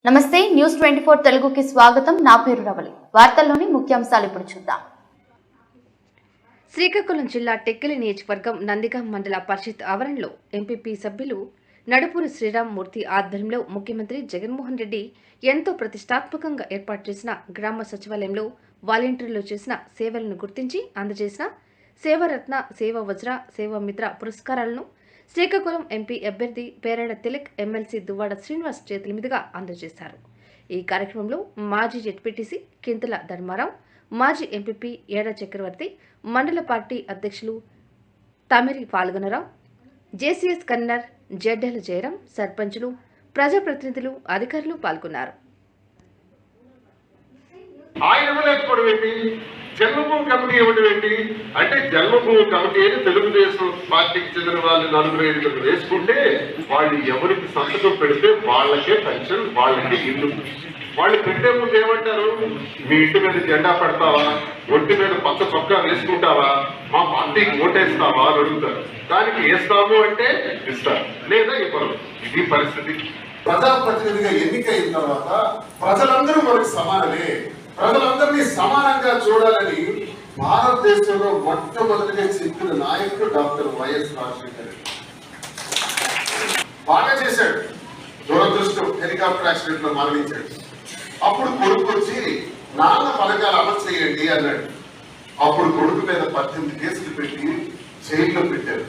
నమస్తే న్యూస్ 24 తెలుగుకి స్వాగతం. నా పేరు రవలి. వార్తల్లోని ముఖ్యాంశాలు ఇప్పుడు చూద్దాం. శ్రీకాకుళం జిల్లా టెక్కలి నియోజకవర్గం నందిగాం మండల పరిషత్ ఆవరణలో ఎంపీపీ సభ్యులు నడుపూరి శ్రీరామ్మూర్తి ఆధ్వర్యంలో ముఖ్యమంత్రి జగన్మోహన్ రెడ్డి ఎంతో ప్రతిష్టాత్మకంగా ఏర్పాటు చేసిన గ్రామ సచివాలయంలో వాలంటీర్లు చేసిన సేవలను గుర్తించి అందజేసిన సేవరత్న, సేవ వజ్ర, సేవామిత్ర పురస్కారాలను శ్రీకాకుళం ఎంపీ అభ్యర్థి పేరాడ తిలక్, ఎమ్మెల్సీ దువ్వాడ శ్రీనివాస్ చేతుల మీదుగా అందజేశారు. ఈ కార్యక్రమంలో మాజీ జెడ్పీటీసీ కింతల ధర్మారావు, మాజీ ఎంపీపీ ఏడ చక్రవర్తి, మండల పార్టీ అధ్యక్షులు తమిరి పాల్గొనరావు, జేసీఎస్ కన్వీనర్ జెడ్డెల జయరాం, సర్పంచులు, ప్రజాప్రతినిధులు, అధికారులు పాల్గొన్నారు. జన్మభూమి కమిటీ ఇవ్వడం ఏంటి అంటే, జన్మభూమి కమిటీ అని తెలుగుదేశం పార్టీకి చెందిన వాళ్ళు 4-5 వేసుకుంటే వాళ్ళు ఎవరికి సంతకం పెడితే వాళ్ళకే పెన్షన్, వాళ్ళకే ఇల్లు. వాళ్ళు పెట్టే ముందు ఏమంటారు, మీ ఇంటి మీద జెండా పెడతావా, ఒంటి మీద పచ్చ చొక్కా వేసుకుంటావా, మా పార్టీకి ఓటేస్తావా అని అడుగుతారు. దానికి వేస్తాము అంటే ఇస్తారు, లేదా ఇవ్వరు. ఇది పరిస్థితి. ప్రజాప్రతినిధిగా ఎన్నికైన తర్వాత ప్రజలందరూ మనకు సమానమే, ప్రజలందరినీ సమానంగా చూడాలని భారతదేశంలో మొట్టమొదటిగా చెప్పిన నాయకుడు డాక్టర్ వైఎస్ రాజశేఖర్. బాగా చేశాడు. దురదృష్టం, హెలికాప్టర్ యాక్సిడెంట్ లో మరణించాడు. అప్పుడు కొడుకు వచ్చి నాన్న పథకాలు అమలు చేయండి అన్నాడు. అప్పుడు కొడుకు మీద 18 కేసులు పెట్టి జైల్లో పెట్టారు.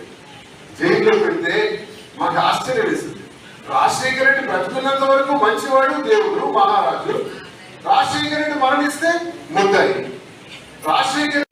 జైల్లో పెడితే మాకు ఆశ్చర్యం వేసింది. రాజశేఖర రెడ్డి బ్రతుకున్నంత వరకు మంచివాడు, దేవుడు, మహారాజు. రాజశేఖర రెడ్డి మరణిస్తే ముద్దాయి. రాజశేఖర